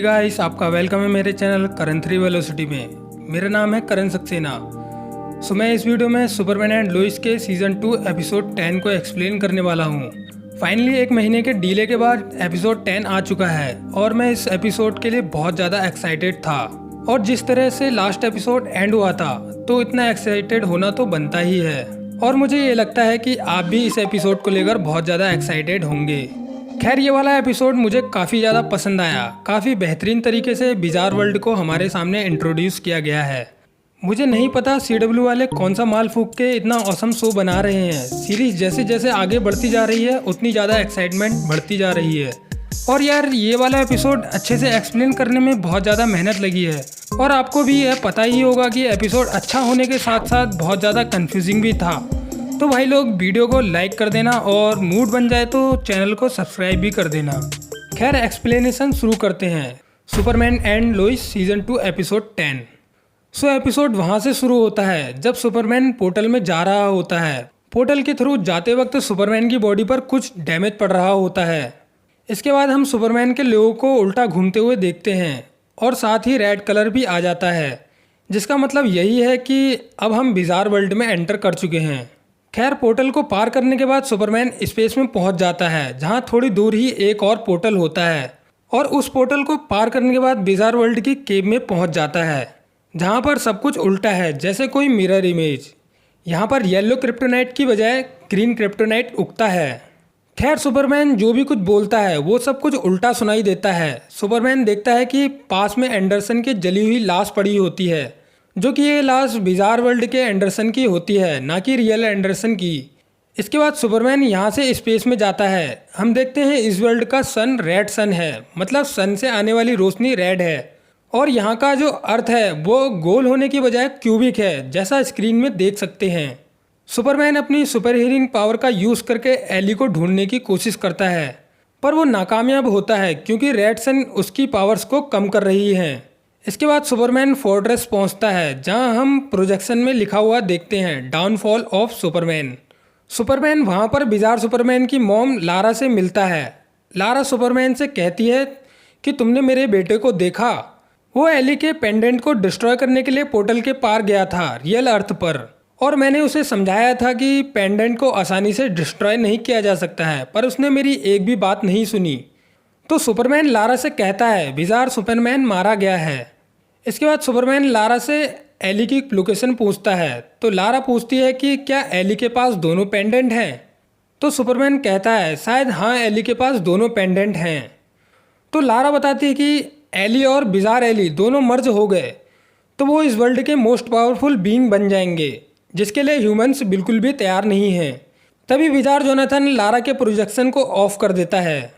Guys, आपका welcome है मेरे चैनल करण 3 वेलोसिटी में। मेरा नाम है करण सक्सेना। मैं इस वीडियो में सुपरमैन एंड लुइस के सीज़न 2 एपिसोड 10 को एक्सप्लेन करने वाला हूँ। फाइनली एक महीने के डिले के बाद एपिसोड 10 आ चुका है और मैं इस एपिसोड के लिए बहुत ज़्यादा एक्साइटेड था। और जिस तरह से लास्ट एपिसोड एंड हुआ था तो इतना एक्साइटेड होना तो बनता ही है। और मुझे ये लगता है कि आप भी इस एपिसोड को लेकर बहुत ज़्यादा एक्साइटेड होंगे। खैर, ये वाला एपिसोड मुझे काफ़ी ज़्यादा पसंद आया। काफ़ी बेहतरीन तरीके से बिजार वर्ल्ड को हमारे सामने इंट्रोड्यूस किया गया है। मुझे नहीं पता CW वाले कौन सा माल फूक के इतना औसम शो बना रहे हैं। सीरीज जैसे जैसे आगे बढ़ती जा रही है उतनी ज़्यादा एक्साइटमेंट बढ़ती जा रही है। और यार, ये वाला एपिसोड अच्छे से एक्सप्लेन करने में बहुत ज़्यादा मेहनत लगी है। और आपको भी यह पता ही होगा कि एपिसोड अच्छा होने के साथ साथ बहुत ज़्यादा कन्फ्यूजिंग भी था। तो भाई लोग, वीडियो को लाइक कर देना और मूड बन जाए तो चैनल को सब्सक्राइब भी कर देना। खैर, एक्सप्लेनेशन शुरू करते हैं। Superman and Lois season 2 episode 10। Episode वहाँ से शुरू होता है जब सुपरमैन पोर्टल में जा रहा होता है। पोर्टल के थ्रू जाते वक्त सुपरमैन की बॉडी पर कुछ डैमेज पड़ रहा होता है। इसके बाद हम सुपरमैन के लोगों को उल्टा घूमते हुए देखते हैं और साथ ही रेड कलर भी आ जाता है, जिसका मतलब यही है कि अब हम बिजार वर्ल्ड में एंटर कर चुके हैं। खैर, पोर्टल को पार करने के बाद सुपरमैन स्पेस में पहुंच जाता है, जहां थोड़ी दूर ही एक और पोर्टल होता है। और उस पोर्टल को पार करने के बाद बिजार वर्ल्ड की केव में पहुंच जाता है, जहां पर सब कुछ उल्टा है, जैसे कोई मिरर इमेज। यहां पर येलो क्रिप्टोनाइट की बजाय ग्रीन क्रिप्टोनाइट उगता है। खैर, सुपरमैन जो भी कुछ बोलता है वो सब कुछ उल्टा सुनाई देता है। सुपरमैन देखता है कि पास में एंडरसन की जली हुई लाश पड़ी होती है, जो कि ये लाश बिजार वर्ल्ड के एंडरसन की होती है, ना कि रियल एंडरसन की। इसके बाद सुपरमैन यहाँ से स्पेस में जाता है। हम देखते हैं इस वर्ल्ड का सन रेड सन है, मतलब सन से आने वाली रोशनी रेड है। और यहाँ का जो अर्थ है वो गोल होने की बजाय क्यूबिक है, जैसा स्क्रीन में देख सकते हैं। सुपरमैन अपनी सुपर हीलिंग पावर का यूज़ करके एली को ढूंढने की कोशिश करता है, पर वो नाकामयाब होता है क्योंकि रेड सन उसकी पावर्स को कम कर रही है। इसके बाद सुपरमैन फोर्ट्रेस पहुंचता है, जहां हम प्रोजेक्शन में लिखा हुआ देखते हैं, डाउनफॉल ऑफ सुपरमैन। सुपरमैन वहां पर बिजार सुपरमैन की मॉम लारा से मिलता है। लारा सुपरमैन से कहती है कि तुमने मेरे बेटे को देखा? वो एली के पेंडेंट को डिस्ट्रॉय करने के लिए पोर्टल के पार गया था रियल अर्थ पर, और मैंने उसे समझाया था कि पेंडेंट को आसानी से डिस्ट्रॉय नहीं किया जा सकता है, पर उसने मेरी एक भी बात नहीं सुनी। तो सुपरमैन लारा से कहता है बिजार सुपरमैन मारा गया है। इसके बाद सुपरमैन लारा से एली की लोकेशन पूछता है, तो लारा पूछती है कि क्या एली के पास दोनों पेंडेंट हैं? तो सुपरमैन कहता है शायद हाँ, एली के पास दोनों पेंडेंट हैं। तो लारा बताती है कि एली और बिजार एली दोनों मर्ज हो गए तो वो इस वर्ल्ड के मोस्ट पावरफुल बीइंग बन जाएंगे, जिसके लिए ह्यूमंस बिल्कुल भी तैयार नहीं हैं। तभी बिजार जोनाथन लारा के प्रोजेक्शन को ऑफ कर देता है।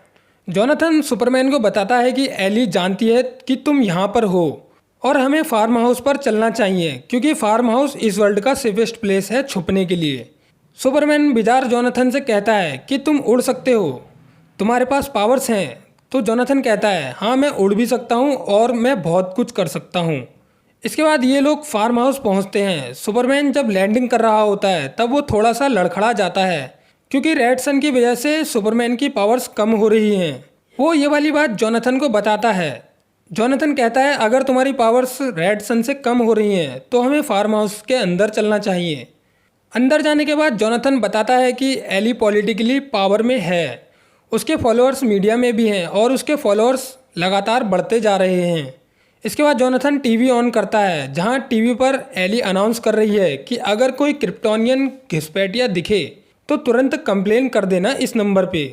जोनाथन सुपरमैन को बताता है कि एली जानती है कि तुम यहाँ पर हो और हमें फार्म हाउस पर चलना चाहिए, क्योंकि फार्म हाउस इस वर्ल्ड का सेफेस्ट प्लेस है छुपने के लिए। सुपरमैन बिजार जोनाथन से कहता है कि तुम उड़ सकते हो, तुम्हारे पास पावर्स हैं। तो जोनाथन कहता है हाँ, मैं उड़ भी सकता हूँ और मैं बहुत कुछ कर सकता हूँ। इसके बाद ये लोग फार्म हाउस पहुँचते हैं। सुपरमैन जब लैंडिंग कर रहा होता है तब वो थोड़ा सा लड़खड़ा जाता है, क्योंकि रेड सन की वजह से सुपरमैन की पावर्स कम हो रही हैं। वो ये वाली बात जोनाथन को बताता है। जोनाथन कहता है अगर तुम्हारी पावर्स रेड सन से कम हो रही हैं तो हमें फार्म हाउस के अंदर चलना चाहिए। अंदर जाने के बाद जोनाथन बताता है कि एली पॉलिटिकली पावर में है, उसके फॉलोअर्स मीडिया में भी हैं और उसके फॉलोअर्स लगातार बढ़ते जा रहे हैं। इसके बाद जोनाथन टीवी ऑन करता है, जहां टीवी पर एली अनाउंस कर रही है कि अगर कोई क्रिप्टोनियन घुसपैठिया दिखे तो तुरंत कंप्लेन कर देना इस नंबर पे।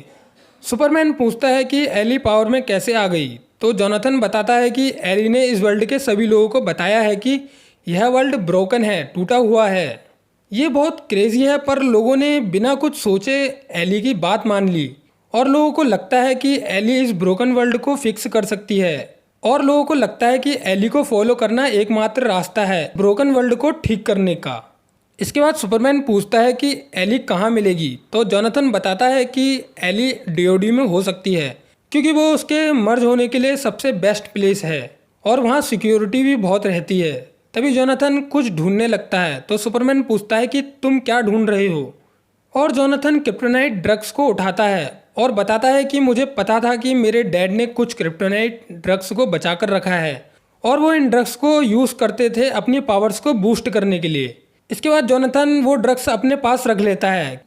सुपरमैन पूछता है कि एली पावर में कैसे आ गई? तो जोनाथन बताता है कि एली ने इस वर्ल्ड के सभी लोगों को बताया है कि यह वर्ल्ड ब्रोकन है, टूटा हुआ है। ये बहुत क्रेजी है, पर लोगों ने बिना कुछ सोचे एली की बात मान ली और लोगों को लगता है कि एली इस ब्रोकन वर्ल्ड को फिक्स कर सकती है। और लोगों को लगता है कि एली को फॉलो करना एकमात्र रास्ता है ब्रोकन वर्ल्ड को ठीक करने का। इसके बाद सुपरमैन पूछता है कि एली कहाँ मिलेगी? तो जोनाथन बताता है कि एली डीओडी में हो सकती है, क्योंकि वो उसके मर्ज होने के लिए सबसे बेस्ट प्लेस है और वहाँ सिक्योरिटी भी बहुत रहती है। तभी जोनाथन कुछ ढूंढने लगता है, तो सुपरमैन पूछता है कि तुम क्या ढूंढ रहे हो? और जोनाथन क्रिप्टोनाइट ड्रग्स को उठाता है और बताता है कि मुझे पता था कि मेरे डैड ने कुछ क्रिप्टोनाइट ड्रग्स को बचा कर रखा है और वो इन ड्रग्स को यूज़ करते थे अपनी पावर्स को बूस्ट करने के लिए। इसके बाद जोनाथन वो ड्रग्स अपने पास रख लेता है।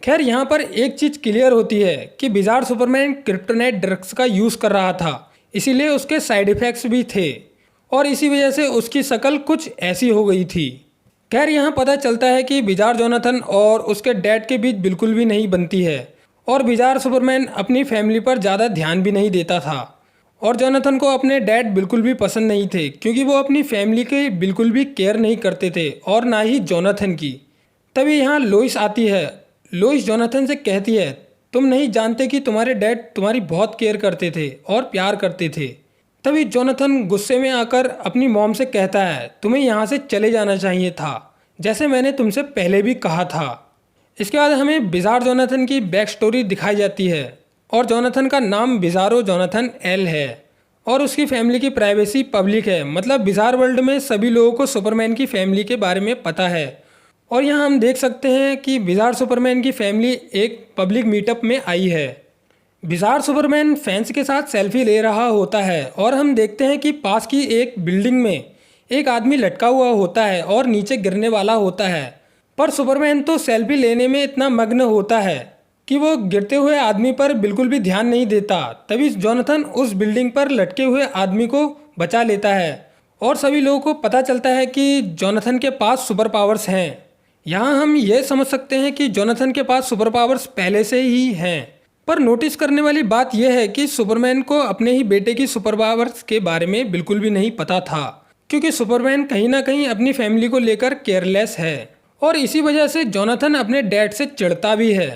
खैर यहाँ पर एक चीज़ क्लियर होती है कि बिजार सुपरमैन क्रिप्टोनाइट ड्रग्स का यूज़ कर रहा था, इसीलिए उसके साइड इफ़ेक्ट्स भी थे और इसी वजह से उसकी शक्ल कुछ ऐसी हो गई थी। खैर यहाँ पता चलता है कि बिजार जोनाथन और उसके डैड के बीच बिल्कुल भी नहीं बनती है और बिजार सुपरमैन अपनी फैमिली पर ज़्यादा ध्यान भी नहीं देता था और जोनाथन को अपने डैड बिल्कुल भी पसंद नहीं थे क्योंकि वो अपनी फैमिली के बिल्कुल भी केयर नहीं करते थे और ना ही जोनाथन की। तभी यहाँ लोइस आती है। लोइस जोनाथन से कहती है, तुम नहीं जानते कि तुम्हारे डैड तुम्हारी बहुत केयर करते थे और प्यार करते थे। तभी जोनाथन गुस्से में आकर अपनी मॉम से कहता है, तुम्हें यहाँ से चले जाना चाहिए था, जैसे मैंने तुमसे पहले भी कहा था। इसके बाद हमें बिजार जोनाथन की बैक स्टोरी दिखाई जाती है और जोनाथन का नाम बिजारो जोनाथन एल है और उसकी फैमिली की प्राइवेसी पब्लिक है, मतलब बिजार वर्ल्ड में सभी लोगों को सुपरमैन की फैमिली के बारे में पता है। और यहाँ हम देख सकते हैं कि बिजार सुपरमैन की फैमिली एक पब्लिक मीटअप में आई है। बिजार सुपरमैन फैंस के साथ सेल्फी ले रहा होता है और हम देखते हैं कि पास की एक बिल्डिंग में एक आदमी लटका हुआ होता है और नीचे गिरने वाला होता है, पर सुपरमैन तो सेल्फी लेने में इतना मग्न होता है कि वो गिरते हुए आदमी पर बिल्कुल भी ध्यान नहीं देता। तभी जोनाथन उस बिल्डिंग पर लटके हुए आदमी को बचा लेता है और सभी लोगों को पता चलता है कि जोनाथन के पास सुपर पावर्स हैं। यहाँ हम ये समझ सकते हैं कि जोनाथन के पास सुपर पावर्स पहले से ही हैं, पर नोटिस करने वाली बात यह है कि सुपरमैन को अपने ही बेटे की सुपर पावर्स के बारे में बिल्कुल भी नहीं पता था क्योंकि सुपरमैन कहीं ना कहीं अपनी फैमिली को लेकर केयरलेस है और इसी वजह से जोनाथन अपने डैड से चिढ़ता भी है।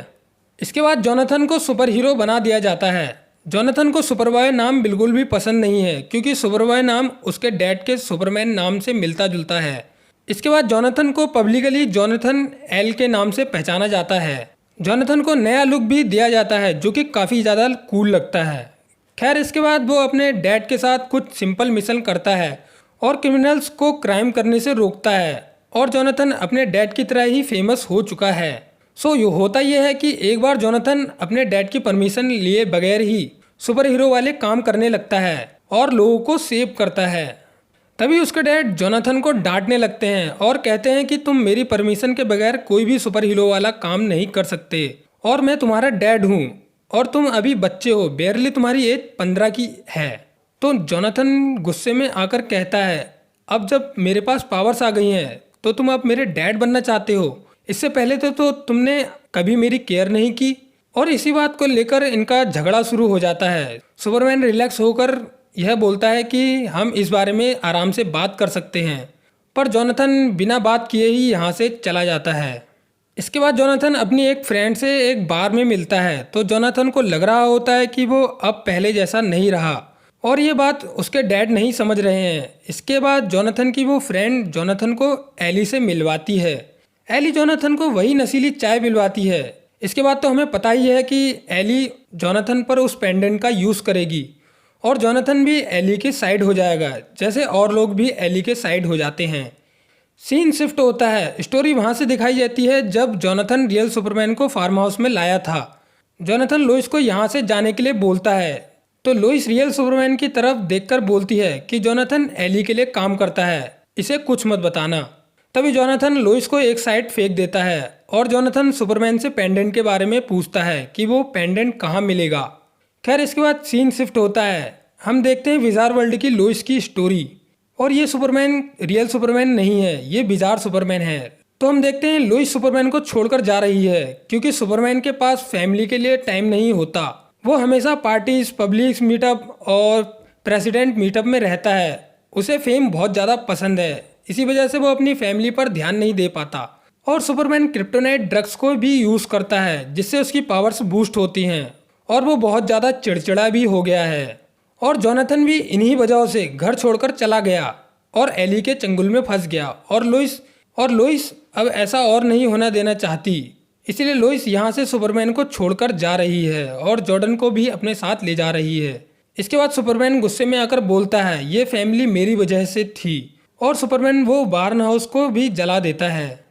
इसके बाद जोनाथन को सुपर हीरो बना दिया जाता है। जोनाथन को सुपरबॉय नाम बिल्कुल भी पसंद नहीं है क्योंकि सुपरबॉय नाम उसके डैड के सुपरमैन नाम से मिलता जुलता है। इसके बाद जोनाथन को पब्लिकली जोनाथन एल के नाम से पहचाना जाता है। जोनाथन को नया लुक भी दिया जाता है जो कि काफ़ी ज़्यादा कूल लगता है। खैर इसके बाद वो अपने डैड के साथ कुछ सिंपल मिशन करता है और क्रिमिनल्स को क्राइम करने से रोकता है और जोनाथन अपने डैड की तरह ही फेमस हो चुका है। सो ये होता यह है कि एक बार जोनाथन अपने डैड की परमिशन लिए बगैर ही सुपर हीरो वाले काम करने लगता है और लोगों को सेव करता है। तभी उसके डैड जोनाथन को डांटने लगते हैं और कहते हैं कि तुम मेरी परमिशन के बगैर कोई भी सुपर हीरो वाला काम नहीं कर सकते और मैं तुम्हारा डैड हूँ और तुम अभी बच्चे हो, बेयरली तुम्हारी एज 15 की है। तो जोनाथन गुस्से में आकर कहता है, अब जब मेरे पास पावर्स आ गई हैं तो तुम अब मेरे डैड बनना चाहते हो, इससे पहले तो तुमने कभी मेरी केयर नहीं की। और इसी बात को लेकर इनका झगड़ा शुरू हो जाता है। सुपरमैन रिलैक्स होकर यह बोलता है कि हम इस बारे में आराम से बात कर सकते हैं, पर जोनाथन बिना बात किए ही यहाँ से चला जाता है। इसके बाद जोनाथन अपनी एक फ्रेंड से एक बार में मिलता है तो जोनाथन को लग रहा होता है कि वो अब पहले जैसा नहीं रहा और ये बात उसके डैड नहीं समझ रहे हैं। इसके बाद जोनाथन की वो फ्रेंड जोनाथन को एली से मिलवाती है। एली जोनाथन को वही नशीली चाय पिलवाती है। इसके बाद तो हमें पता ही है कि एली जोनाथन पर उस पेंडेंट का यूज़ करेगी और जोनाथन भी एली के साइड हो जाएगा, जैसे और लोग भी एली के साइड हो जाते हैं। सीन शिफ्ट होता है। स्टोरी वहाँ से दिखाई जाती है जब जोनाथन रियल सुपरमैन को फार्म हाउस में लाया था। जोनाथन लोइस को यहाँ से जाने के लिए बोलता है तो लोइस रियल सुपरमैन की तरफ देखकर बोलती है कि जोनाथन एली के लिए काम करता है, इसे कुछ मत बताना। तभी जोनाथन लोइस को एक साइड फेंक देता है और जोनाथन सुपरमैन से पेंडेंट के बारे में पूछता है कि वो पेंडेंट कहाँ मिलेगा। खैर इसके बाद सीन शिफ्ट होता है। हम देखते हैं बिजार वर्ल्ड की लोइस की स्टोरी और ये सुपरमैन रियल सुपरमैन नहीं है, ये बिजार सुपरमैन है। तो हम देखते हैं लोइस सुपरमैन को छोड़कर जा रही है क्योंकि सुपरमैन के पास फैमिली के लिए टाइम नहीं होता। वो हमेशा पार्टीज, पब्लिक मीटअप और प्रेसिडेंट मीटअप में रहता है। उसे फेम बहुत ज़्यादा पसंद है, इसी वजह से वो अपनी फैमिली पर ध्यान नहीं दे पाता। और सुपरमैन क्रिप्टोनाइट ड्रग्स को भी यूज़ करता है जिससे उसकी पावर्स बूस्ट होती हैं और वो बहुत ज़्यादा चिड़चिड़ा भी हो गया है। और जोनाथन भी इन्हीं वजहों से घर छोड़कर चला गया और एली के चंगुल में फंस गया और लोइस अब ऐसा और नहीं होना देना चाहती, इसलिए लोइस यहाँ से सुपरमैन को छोड़कर जा रही है और जॉर्डन को भी अपने साथ ले जा रही है। इसके बाद सुपरमैन गुस्से में आकर बोलता है, ये फैमिली मेरी वजह से थी, और सुपरमैन वो बार्न हाउस को भी जला देता है।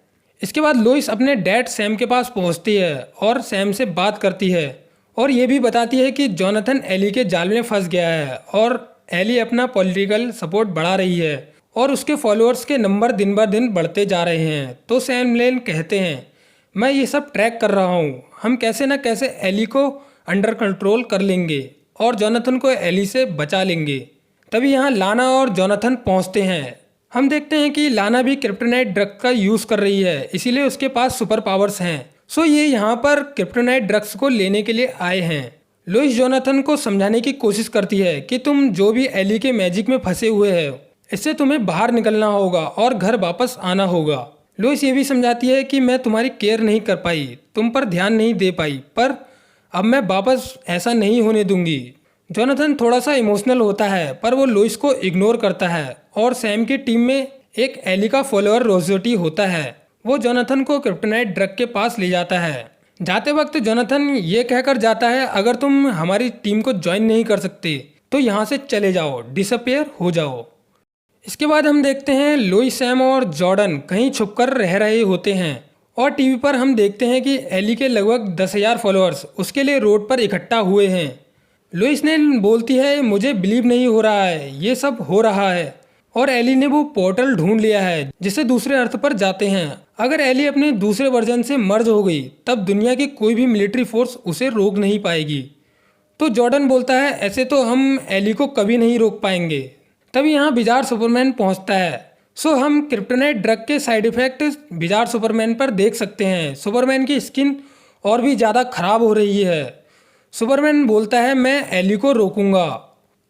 इसके बाद लोइस अपने डैड सैम के पास पहुंचती है और सैम से बात करती है और ये भी बताती है कि जोनाथन एली के जाल में फंस गया है और एली अपना पॉलिटिकल सपोर्ट बढ़ा रही है और उसके फॉलोअर्स के नंबर दिन ब दिन बढ़ते जा रहे हैं। तो सैम लेन कहते हैं, मैं ये सब ट्रैक कर रहा हूँ, हम कैसे न कैसे एली को अंडर कंट्रोल कर लेंगे और जोनाथन को एली से बचा लेंगे। तभी यहाँ लाना और जोनाथन पहुँचते हैं। हम देखते हैं कि लाना भी क्रिप्टोनाइट ड्रग का यूज़ कर रही है, इसीलिए उसके पास सुपर पावर्स हैं। सो ये यहाँ पर क्रिप्टोनाइट ड्रग्स को लेने के लिए आए हैं। लोइस जोनाथन को समझाने की कोशिश करती है कि तुम जो भी एली के मैजिक में फंसे हुए हो, इससे तुम्हें बाहर निकलना होगा और घर वापस आना होगा। लोइस ये भी समझाती है कि मैं तुम्हारी केयर नहीं कर पाई, तुम पर ध्यान नहीं दे पाई, पर अब मैं वापस ऐसा नहीं होने दूंगी। जोनाथन थोड़ा सा इमोशनल होता है, पर वो लोइस को इग्नोर करता है और सैम की टीम में एक एली का फॉलोअर रोजेटी होता है। वो जोनाथन को क्रिप्टोनाइट ड्रग के पास ले जाता है। जाते वक्त जोनाथन ये कहकर जाता है, अगर तुम हमारी टीम को ज्वाइन नहीं कर सकते तो यहाँ से चले जाओ, डिसअपियर हो जाओ। इसके बाद हम देखते हैं लोइस, सैम और जॉर्डन कहीं छुपकर रह रहे होते हैं और टीवी पर हम देखते हैं कि एली के लगभग 10,000 फॉलोअर्स उसके लिए रोड पर इकट्ठा हुए हैं। लोइस ने बोलती है, मुझे बिलीव नहीं हो रहा है, ये सब हो रहा है। और एली ने वो पोर्टल ढूंढ लिया है जिससे दूसरे अर्थ पर जाते हैं। अगर एली अपने दूसरे वर्जन से मर्ज हो गई तब दुनिया की कोई भी मिलिट्री फोर्स उसे रोक नहीं पाएगी। तो जॉर्डन बोलता है, ऐसे तो हम एली को कभी नहीं रोक पाएंगे। तभी यहाँ बिजार सुपरमैन पहुँचता है। सो हम क्रिप्टोनाइट ड्रग के साइड इफेक्ट बिजार सुपरमैन पर देख सकते हैं। सुपरमैन की स्किन और भी ज़्यादा खराब हो रही है। सुपरमैन बोलता है, मैं एली को रोकूंगा।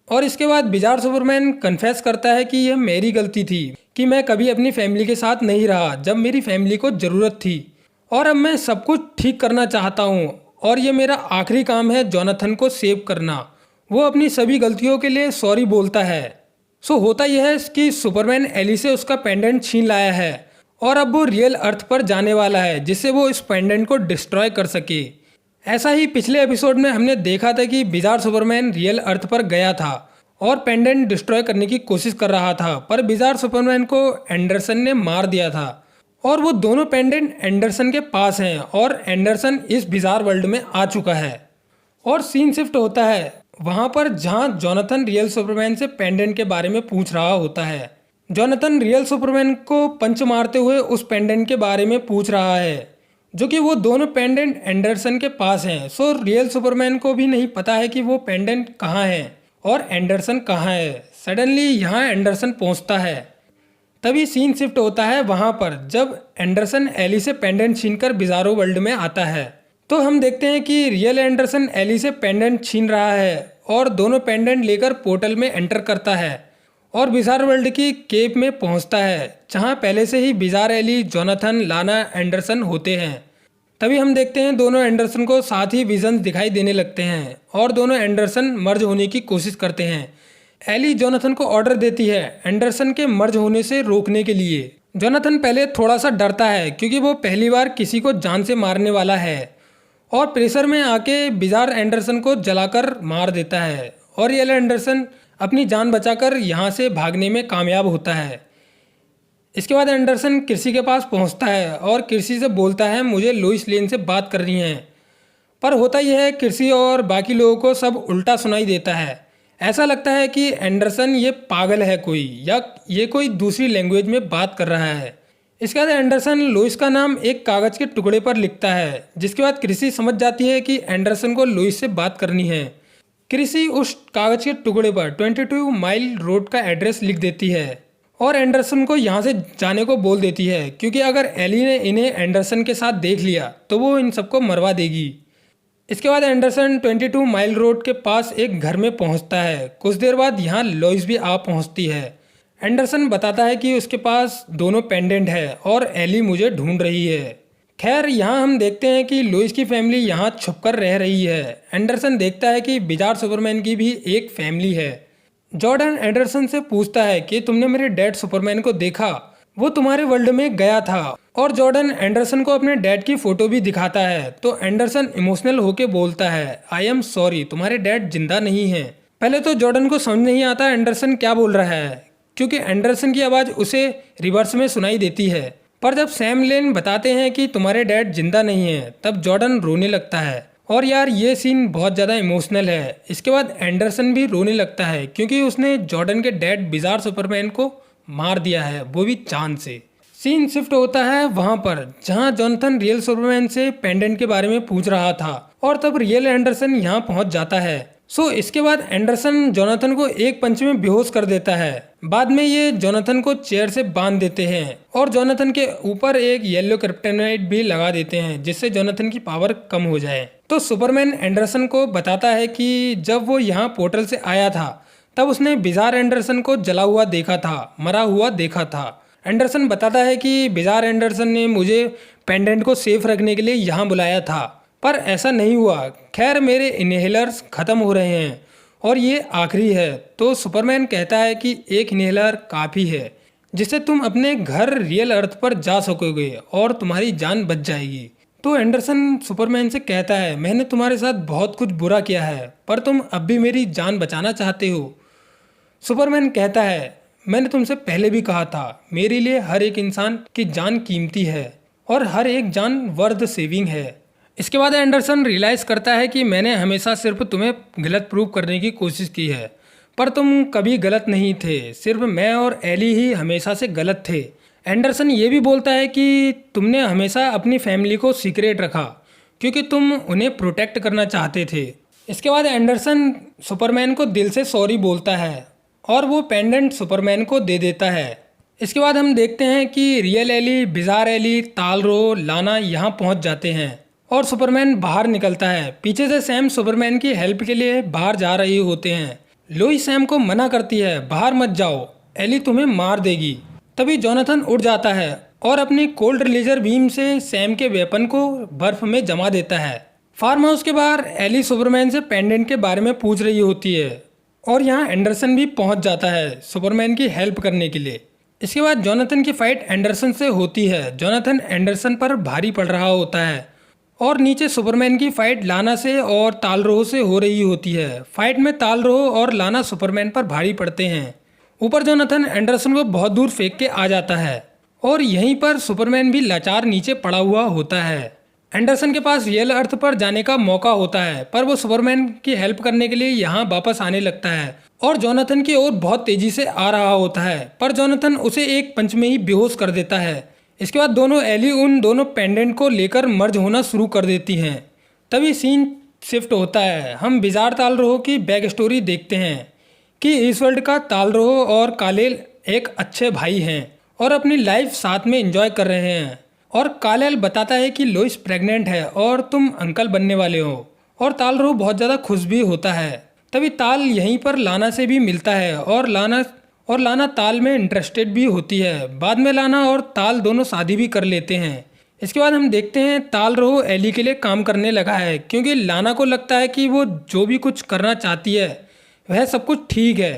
और इसके बाद बिजार सुपरमैन कन्फेस करता है कि यह मेरी गलती थी कि मैं कभी अपनी फैमिली के साथ नहीं रहा जब मेरी फैमिली को ज़रूरत थी, और अब मैं सब कुछ ठीक करना चाहता हूँ और ये मेरा आखिरी काम है जोनाथन को सेव करना। वो अपनी सभी गलतियों के लिए सॉरी बोलता है। सो होता यह है कि सुपरमैन एली से उसका पेंडेंट छीन लाया है और अब वो रियल अर्थ पर जाने वाला है जिससे वो इस पेंडेंट को डिस्ट्रॉय कर सके। ऐसा ही पिछले एपिसोड में हमने देखा था कि बिजार सुपरमैन रियल अर्थ पर गया था और पेंडेंट डिस्ट्रॉय करने की कोशिश कर रहा था, पर बिजार सुपरमैन को एंडरसन ने मार दिया था और वो दोनों पेंडेंट एंडरसन के पास हैं और एंडरसन इस बिजार वर्ल्ड में आ चुका है। और सीन शिफ्ट होता है वहाँ पर जहाँ जोनाथन रियल सुपरमैन से पेंडेंट के बारे में पूछ रहा होता है। जोनाथन रियल सुपरमैन को पंच मारते हुए उस पेंडेंट के बारे में पूछ रहा है, जो कि वो दोनों पेंडेंट एंडरसन के पास हैं। सो रियल सुपरमैन को भी नहीं पता है कि वो पेंडेंट कहाँ है और एंडरसन कहाँ है। सडनली यहाँ एंडरसन पहुँचता है। तभी सीन शिफ्ट होता है वहाँ पर जब एंडरसन एली से पेंडेंट छीनकर बिजारो वर्ल्ड में आता है। तो हम देखते हैं कि रियल एंडरसन एली से पेंडेंट छीन रहा है और दोनों पेंडेंट लेकर पोर्टल में एंटर करता है और बिजार वर्ल्ड की केप में पहुंचता है जहां पहले से ही बिजार एली, जोनाथन, लाना, एंडरसन होते हैं। तभी हम देखते हैं दोनों एंडरसन को साथ ही विजन्स दिखाई देने लगते हैं और दोनों एंडरसन मर्ज होने की कोशिश करते हैं। एली जोनाथन को ऑर्डर देती है एंडरसन के मर्ज होने से रोकने के लिए। जोनाथन पहले थोड़ा सा डरता है क्योंकि वो पहली बार किसी को जान से मारने वाला है और प्रेशर में आके बिजार एंडरसन को जलाकर मार देता है और रियल एंडरसन अपनी जान बचाकर यहाँ से भागने में कामयाब होता है। इसके बाद एंडरसन कृषि के पास पहुँचता है और कृषि से बोलता है, मुझे लोइस लेन से बात करनी है। पर होता यह है कृषि और बाकी लोगों को सब उल्टा सुनाई देता है। ऐसा लगता है कि एंडरसन ये पागल है कोई, या ये कोई दूसरी लैंग्वेज में बात कर रहा है। इसके बाद एंडरसन लोइस का नाम एक कागज़ के टुकड़े पर लिखता है, जिसके बाद कृषि समझ जाती है कि एंडरसन को लोइस से बात करनी है। कृषि उस कागज़ के टुकड़े पर 22 माइल रोड का एड्रेस लिख देती है और एंडरसन को यहाँ से जाने को बोल देती है क्योंकि अगर एली ने इन्हें एंडरसन के साथ देख लिया तो वो इन सबको मरवा देगी। इसके बाद एंडरसन 22 माइल रोड के पास एक घर में पहुँचता है। कुछ देर बाद यहाँ लोइस भी आ पहुँचती है। एंडरसन बताता है कि उसके पास दोनों पेंडेंट है और एली मुझे ढूंढ रही है। खैर यहाँ हम देखते हैं कि लोइस की फैमिली यहाँ छुपकर रह रही है। एंडरसन देखता है कि बिजार सुपरमैन की भी एक फैमिली है। जॉर्डन एंडरसन से पूछता है कि तुमने मेरे डैड सुपरमैन को देखा, वो तुम्हारे वर्ल्ड में गया था। और जॉर्डन एंडरसन को अपने डैड की फोटो भी दिखाता है। तो एंडरसन इमोशनल होके बोलता है, आई एम सॉरी, तुम्हारे डैड जिंदा नहीं है। पहले तो जॉर्डन को समझ नहीं आता एंडरसन क्या बोल रहा है क्योंकि एंडरसन की आवाज़ उसे रिवर्स में सुनाई देती है। पर जब सैम लेन बताते हैं कि तुम्हारे डैड जिंदा नहीं है तब जॉर्डन रोने लगता है और यार ये सीन बहुत ज़्यादा इमोशनल है। इसके बाद एंडरसन भी रोने लगता है क्योंकि उसने जॉर्डन के डैड बिजार सुपरमैन को मार दिया है, वो भी जान से। सीन शिफ्ट होता है वहां पर जहां जॉनथन रियल सुपरमैन से पेंडेंट के बारे में पूछ रहा था और तब रियल एंडरसन यहां पहुंच जाता है। इसके बाद एंडरसन जोनाथन को एक पंच में बेहोश कर देता है। बाद में ये जोनाथन को चेयर से बांध देते हैं और जोनाथन के ऊपर एक येलो क्रिप्टोनाइट भी लगा देते हैं जिससे जोनाथन की पावर कम हो जाए। तो सुपरमैन एंडरसन को बताता है कि जब वो यहाँ पोर्टल से आया था तब उसने बिजार एंडरसन को जला हुआ देखा था, मरा हुआ देखा था। एंडरसन बताता है कि बिजार एंडरसन ने मुझे पेंडेंट को सेफ रखने के लिए यहाँ बुलाया था, पर ऐसा नहीं हुआ। खैर मेरे इनहेलर्स ख़त्म हो रहे हैं और ये आखिरी है। तो सुपरमैन कहता है कि एक इनहेलर काफ़ी है जिससे तुम अपने घर रियल अर्थ पर जा सकोगे और तुम्हारी जान बच जाएगी। तो एंडरसन सुपरमैन से कहता है मैंने तुम्हारे साथ बहुत कुछ बुरा किया है पर तुम अब भी मेरी जान बचाना चाहते हो। सुपरमैन कहता है मैंने तुमसे पहले भी कहा था मेरे लिए हर एक इंसान की जान कीमती है और हर एक जान वर्थ सेविंग है। इसके बाद एंडरसन रियलाइज़ करता है कि मैंने हमेशा सिर्फ तुम्हें गलत प्रूव करने की कोशिश की है पर तुम कभी गलत नहीं थे, सिर्फ मैं और एली ही हमेशा से गलत थे। एंडरसन ये भी बोलता है कि तुमने हमेशा अपनी फैमिली को सीक्रेट रखा क्योंकि तुम उन्हें प्रोटेक्ट करना चाहते थे। इसके बाद एंडरसन सुपरमैन को दिल से सॉरी बोलता है और वो पेंडेंट सुपरमैन को दे देता है। इसके बाद हम देखते हैं कि रियल एली, बिजार एली, तालरो, लाना यहाँ पहुँच जाते हैं और सुपरमैन बाहर निकलता है। पीछे से सैम सुपरमैन की हेल्प के लिए बाहर जा रहे होते हैं। लोई सैम को मना करती है बाहर मत जाओ, एली तुम्हें मार देगी। तभी जोनाथन उड़ जाता है और अपनी कोल्ड लेजर बीम से सैम के वेपन को बर्फ में जमा देता है। फार्म हाउस के बाहर एली सुपरमैन से पेंडेंट के बारे में पूछ रही होती है और यहाँ एंडरसन भी पहुँच जाता है सुपरमैन की हेल्प करने के लिए। इसके बाद जोनाथन की फाइट एंडरसन से होती है। जोनाथन एंडरसन पर भारी पड़ रहा होता है और नीचे सुपरमैन की फाइट लाना से और तालरोह से हो रही होती है। फाइट में तालरोह और लाना सुपरमैन पर भारी पड़ते हैं। ऊपर जोनाथन एंडरसन को बहुत दूर फेंक के आ जाता है और यहीं पर सुपरमैन भी लाचार नीचे पड़ा हुआ होता है। एंडरसन के पास रियल अर्थ पर जाने का मौका होता है पर वो सुपरमैन की हेल्प करने के लिए यहाँ वापस आने लगता है और जोनाथन की ओर बहुत तेजी से आ रहा होता है पर जोनाथन उसे एक पंच में ही बेहोश कर देता है। इसके बाद दोनों एली उन दोनों पेंडेंट को लेकर मर्ज होना शुरू कर देती हैं। तभी सीन शिफ्ट होता है। हम बिजार तालरोह की बैक स्टोरी देखते हैं कि इस वर्ल्ड का तालरोह और कालेल एक अच्छे भाई हैं और अपनी लाइफ साथ में एंजॉय कर रहे हैं। और कालेल बताता है कि लोइस प्रेग्नेंट है और तुम अंकल बनने वाले हो और तालरोह बहुत ज़्यादा खुश भी होता है। तभी ताल यहीं पर लाना से भी मिलता है और लाना ताल में इंटरेस्टेड भी होती है। बाद में लाना और ताल दोनों शादी भी कर लेते हैं। इसके बाद हम देखते हैं तालरोह एली के लिए काम करने लगा है क्योंकि लाना को लगता है कि वो जो भी कुछ करना चाहती है वह सब कुछ ठीक है।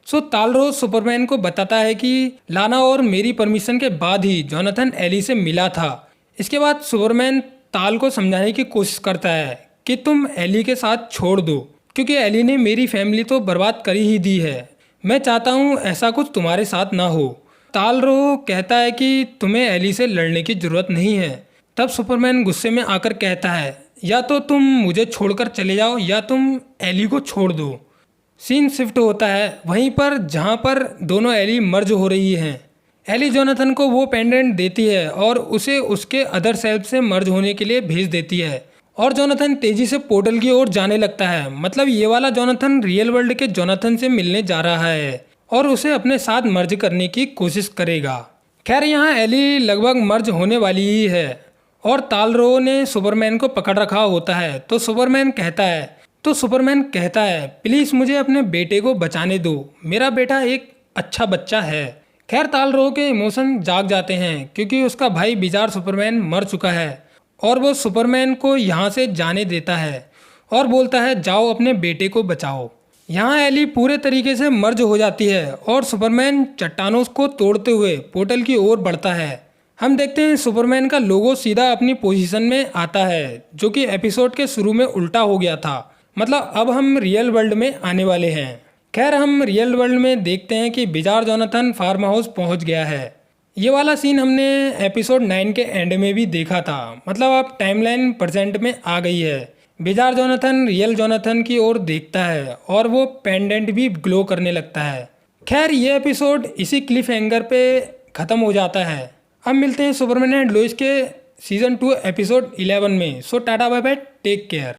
तालरोह सुपरमैन को बताता है कि लाना और मेरी परमिशन के बाद ही जोनाथन एली से मिला था। इसके बाद सुपरमैन ताल को समझाने की कोशिश करता है कि तुम एली के साथ छोड़ दो क्योंकि एली ने मेरी फैमिली तो बर्बाद कर ही दी है। मैं चाहता हूँ ऐसा कुछ तुम्हारे साथ ना हो। तालरोह कहता है कि तुम्हें एली से लड़ने की ज़रूरत नहीं है। तब सुपरमैन गुस्से में आकर कहता है या तो तुम मुझे छोड़कर चले जाओ या तुम एली को छोड़ दो। सीन शिफ्ट होता है वहीं पर जहां पर दोनों एली मर्ज हो रही हैं। एली जोनाथन को वो पेंडेंट देती है और उसे उसके अदर सेल्फ से मर्ज होने के लिए भेज देती है और जोनाथन तेजी से पोर्टल की ओर जाने लगता है। मतलब ये वाला जोनाथन रियल वर्ल्ड के जोनाथन से मिलने जा रहा है और उसे अपने साथ मर्ज करने की कोशिश करेगा। खैर यहाँ एली लगभग मर्ज होने वाली ही है और तालरोह ने सुपरमैन को पकड़ रखा होता है। तो सुपरमैन कहता है प्लीज़ मुझे अपने बेटे को बचाने दो, मेरा बेटा एक अच्छा बच्चा है। खैर तालरोह के इमोशन जाग जाते हैं क्योंकि उसका भाई बिजार सुपरमैन मर चुका है और वो सुपरमैन को यहाँ से जाने देता है और बोलता है जाओ अपने बेटे को बचाओ। यहाँ एली पूरे तरीके से मर्ज हो जाती है और सुपरमैन चट्टानों को तोड़ते हुए पोर्टल की ओर बढ़ता है। हम देखते हैं सुपरमैन का लोगो सीधा अपनी पोजीशन में आता है जो कि एपिसोड के शुरू में उल्टा हो गया था। मतलब अब हम रियल वर्ल्ड में आने वाले हैं। खैर हम रियल वर्ल्ड में देखते हैं कि बिजार जोनाथन फार्म हाउस पहुंच गया है। ये वाला सीन हमने एपिसोड 9 के एंड में भी देखा था। मतलब अब टाइमलाइन प्रेजेंट में आ गई है। बेजार जोनाथन रियल जोनाथन की ओर देखता है और वो पेंडेंट भी ग्लो करने लगता है। खैर ये एपिसोड इसी क्लिफ हैंगर पे ख़त्म हो जाता है। अब मिलते हैं सुपरमैन एंड लोइस के सीज़न 2 एपिसोड 11 में। So tata bye bye, take care.